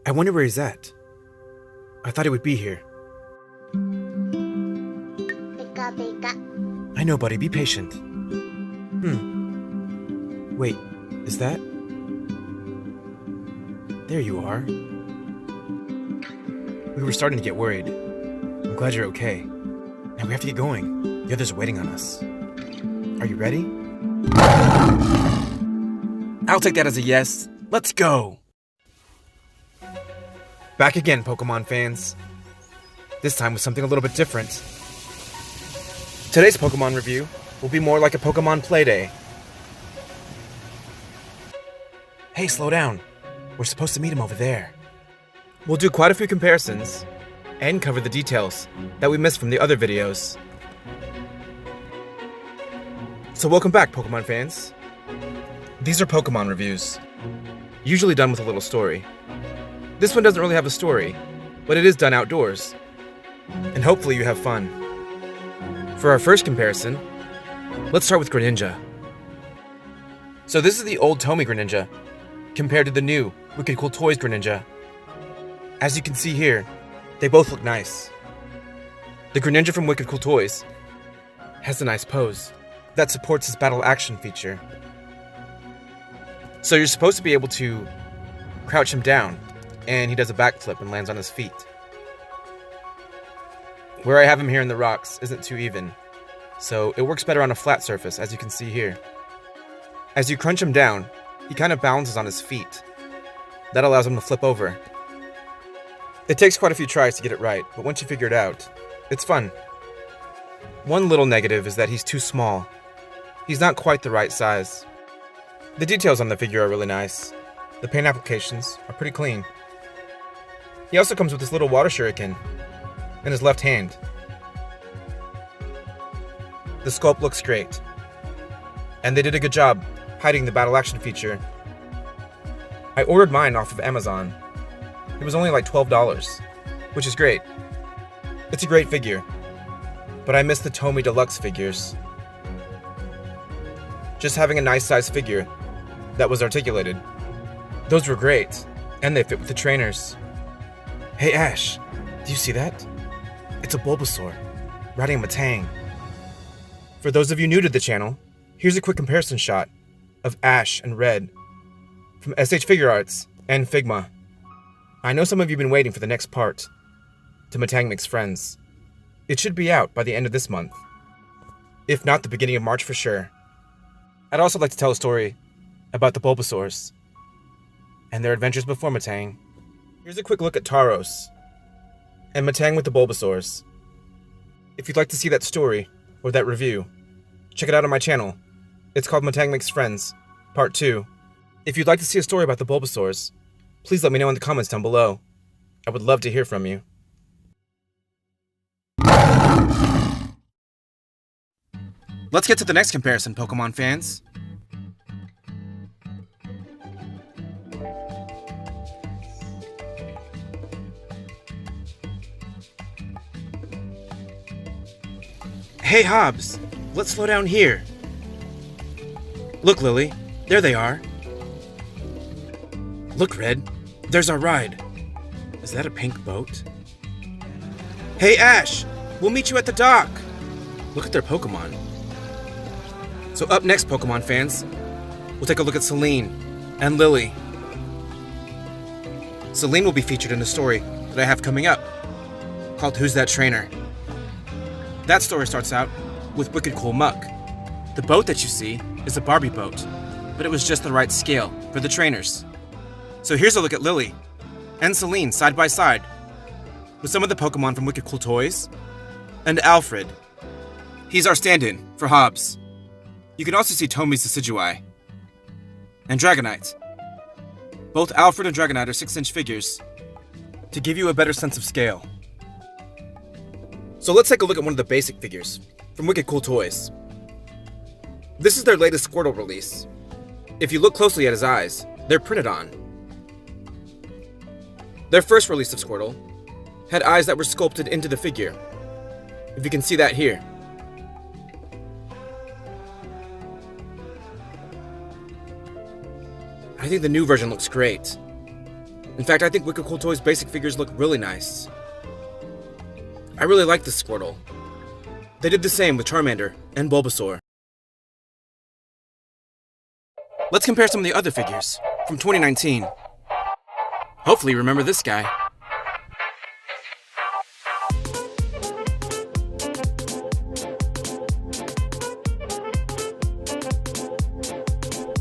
I wonder where he's at. I thought he would be here. Pika pika. I know, buddy. Be patient. Wait, is that? There you are. We were starting to get worried. I'm glad you're okay. Now we have to get going. The others are waiting on us. Are you ready? I'll take that as a yes. Let's go! Back again, Pokemon fans. This time with something a little bit different. Today's Pokemon review will be more like a Pokemon Playday. Hey, slow down. We're supposed to meet him over there. We'll do quite a few comparisons and cover the details that we missed from the other videos. So welcome back, Pokemon fans. These are Pokemon reviews, usually done with a little story. This one doesn't really have a story, but it is done outdoors, and hopefully you have fun. For our first comparison, let's start with Greninja. So this is the old Tomy Greninja, compared to the new Wicked Cool Toys Greninja. As you can see here, they both look nice. The Greninja from Wicked Cool Toys has a nice pose that supports his battle action feature. So you're supposed to be able to crouch him down, and he does a backflip and lands on his feet. Where I have him here in the rocks isn't too even, so it works better on a flat surface, as you can see here. As you crunch him down, he kind of balances on his feet. That allows him to flip over. It takes quite a few tries to get it right, but once you figure it out, it's fun. One little negative is that he's too small. He's not quite the right size. The details on the figure are really nice. The paint applications are pretty clean. He also comes with this little water shuriken in his left hand. The sculpt looks great, and they did a good job hiding the battle action feature. I ordered mine off of Amazon. It was only like $12, which is great. It's a great figure, but I miss the Tomy Deluxe figures. Just having a nice size figure that was articulated. Those were great, and they fit with the trainers. Hey Ash, do you see that? It's a Bulbasaur, riding a Matang. For those of you new to the channel, here's a quick comparison shot of Ash and Red from S.h.figuarts and Figma. I know some of you have been waiting for the next part to Matang Makes Friends. It should be out by the end of this month, if not the beginning of March for sure. I'd also like to tell a story about the Bulbasaurs and their adventures before Matang. Here's a quick look at Tauros and Matang with the Bulbasaurs. If you'd like to see that story or that review, check it out on my channel. It's called Matang Makes Friends, Part 2. If you'd like to see a story about the Bulbasaurs, please let me know in the comments down below. I would love to hear from you. Let's get to the next comparison, Pokemon fans. Hey Hobbs, let's slow down here. Look Lily, there they are. Look Red, there's our ride. Is that a pink boat? Hey Ash, we'll meet you at the dock. Look at their Pokemon. So up next, Pokemon fans, we'll take a look at Celine and Lily. Celine will be featured in a story that I have coming up, called Who's That Trainer? That story starts out with Wicked Cool Muck. The boat that you see is a Barbie boat, but it was just the right scale for the trainers. So here's a look at Lily and Celine side by side, with some of the Pokemon from Wicked Cool Toys, and Alfred. He's our stand-in for Hobbs. You can also see Tomy's Decidueye and Dragonite. Both Alfred and Dragonite are 6-inch figures to give you a better sense of scale. So let's take a look at one of the basic figures from Wicked Cool Toys. This is their latest Squirtle release. If you look closely at his eyes, they're printed on. Their first release of Squirtle had eyes that were sculpted into the figure. If you can see that here. I think the new version looks great. In fact, I think Wicked Cool Toys basic figures look really nice. I really like this Squirtle. They did the same with Charmander and Bulbasaur. Let's compare some of the other figures from 2019. Hopefully you remember this guy.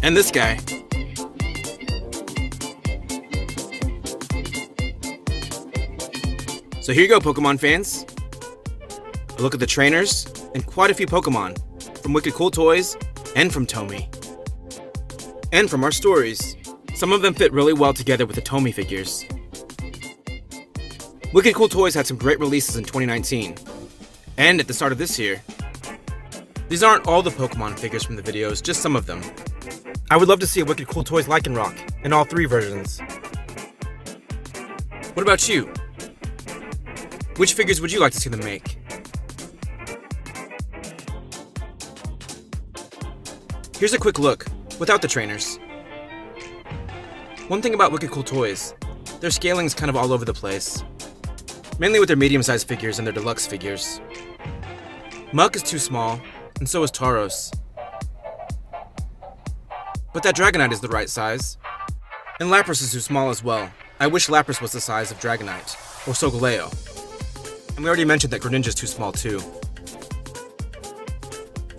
And this guy. So here you go, Pokemon fans. A look at the trainers and quite a few Pokemon from Wicked Cool Toys and from Tomy. And from our stories. Some of them fit really well together with the Tomy figures. Wicked Cool Toys had some great releases in 2019. And at the start of this year. These aren't all the Pokemon figures from the videos, just some of them. I would love to see a Wicked Cool Toys Lycanroc in all 3 versions. What about you? Which figures would you like to see them make? Here's a quick look, without the trainers. One thing about Wicked Cool Toys, their scaling is kind of all over the place. Mainly with their medium-sized figures and their deluxe figures. Muck is too small, and so is Tauros. But that Dragonite is the right size. And Lapras is too small as well. I wish Lapras was the size of Dragonite, or Solgaleo. And we already mentioned that Greninja is too small too.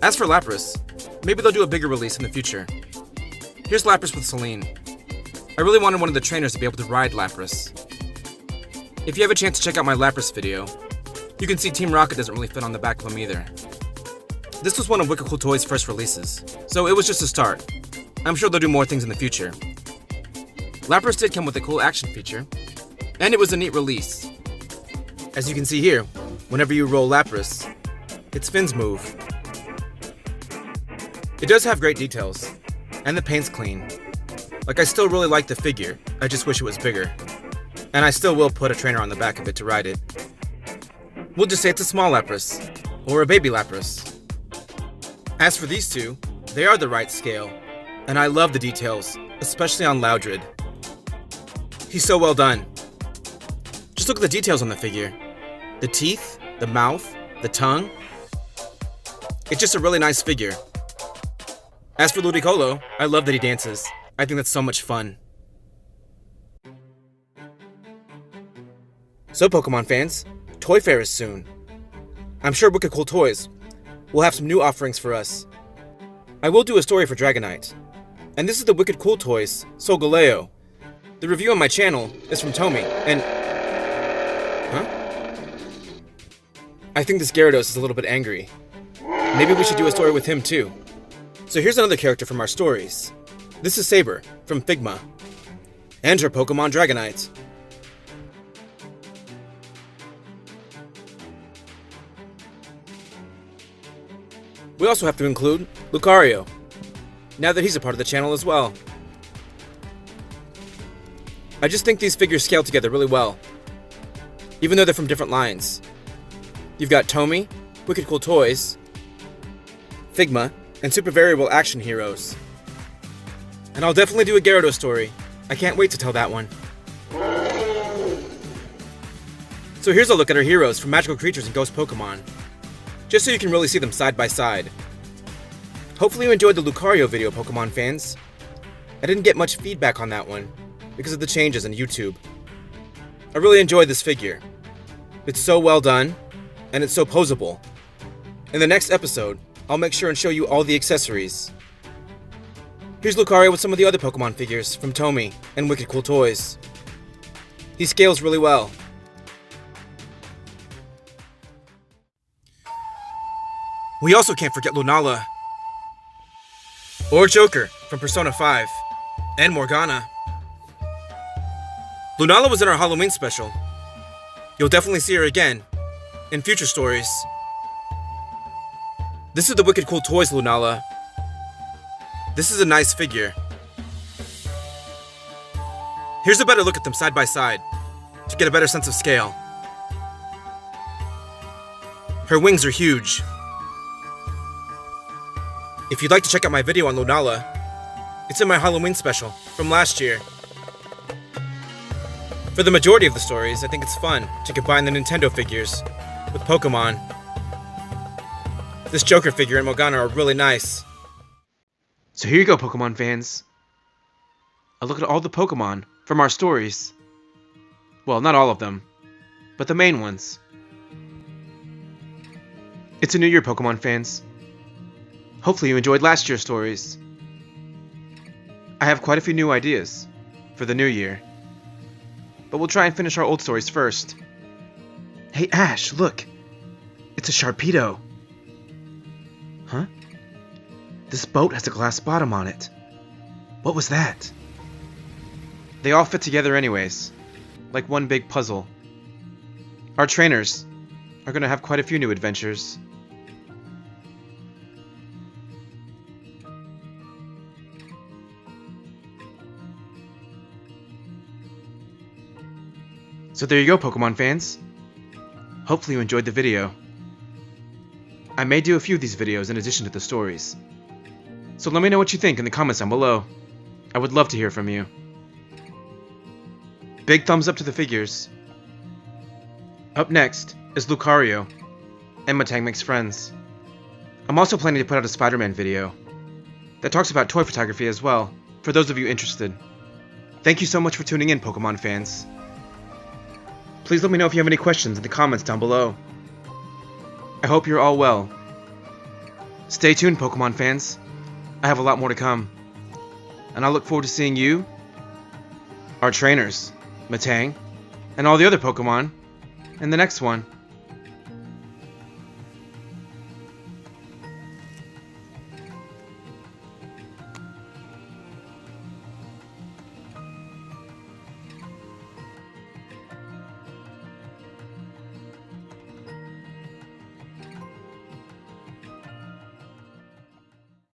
As for Lapras, maybe they'll do a bigger release in the future. Here's Lapras with Celine. I really wanted one of the trainers to be able to ride Lapras. If you have a chance to check out my Lapras video, you can see Team Rocket doesn't really fit on the back of him either. This was one of Wicked Cool Toys' first releases, so it was just a start. I'm sure they'll do more things in the future. Lapras did come with a cool action feature, and it was a neat release. As you can see here, whenever you roll Lapras, its fins move. It does have great details, and the paint's clean. Like, I still really like the figure, I just wish it was bigger. And I still will put a trainer on the back of it to ride it. We'll just say it's a small Lapras, or a baby Lapras. As for these two, they are the right scale, and I love the details, especially on Loudred. He's so well done. Just look at the details on the figure. The teeth, the mouth, the tongue. It's just a really nice figure. As for Ludicolo, I love that he dances. I think that's so much fun. So Pokemon fans, Toy Fair is soon. I'm sure Wicked Cool Toys will have some new offerings for us. I will do a story for Dragonite. And this is the Wicked Cool Toys Solgaleo. The review on my channel is from Tomy, and... Huh? I think this Gyarados is a little bit angry. Maybe we should do a story with him too. So here's another character from our stories. This is Saber, from Figma. And her Pokemon Dragonite. We also have to include Lucario, now that he's a part of the channel as well. I just think these figures scale together really well, even though they're from different lines. You've got Tomy, Wicked Cool Toys, Figma, and Super Variable Action Heroes. And I'll definitely do a Gyarados story. I can't wait to tell that one. So here's a look at our heroes from Magical Creatures and Ghost Pokemon, just so you can really see them side by side. Hopefully you enjoyed the Lucario video, Pokemon fans. I didn't get much feedback on that one, because of the changes on YouTube. I really enjoyed this figure. It's so well done, and it's so posable. In the next episode, I'll make sure and show you all the accessories. Here's Lucario with some of the other Pokemon figures from Tomy and Wicked Cool Toys. He scales really well. We also can't forget Lunala, or Joker from Persona 5, and Morgana. Lunala was in our Halloween special. You'll definitely see her again in future stories. This is the Wicked Cool Toys Lunala. This is a nice figure. Here's a better look at them side by side to get a better sense of scale. Her wings are huge. If you'd like to check out my video on Lunala, it's in my Halloween special from last year. For the majority of the stories, I think it's fun to combine the Nintendo figures with Pokémon. This Joker figure and Morgana are really nice. So here you go, Pokémon fans. A look at all the Pokémon from our stories. Well, not all of them, but the main ones. It's a new year, Pokémon fans. Hopefully you enjoyed last year's stories. I have quite a few new ideas for the new year, but we'll try and finish our old stories first. Hey Ash, look! It's a Sharpedo! Huh? This boat has a glass bottom on it. What was that? They all fit together anyways, like one big puzzle. Our trainers are going to have quite a few new adventures. So there you go, Pokemon fans. Hopefully you enjoyed the video. I may do a few of these videos in addition to the stories. So let me know what you think in the comments down below. I would love to hear from you. Big thumbs up to the figures. Up next is Lucario and Matang Makes Friends. I'm also planning to put out a Spider-Man video that talks about toy photography as well, for those of you interested. Thank you so much for tuning in, Pokemon fans. Please let me know if you have any questions in the comments down below. I hope you're all well. Stay tuned, Pokemon fans. I have a lot more to come. And I look forward to seeing you, our trainers, Matang, and all the other Pokemon in the next one.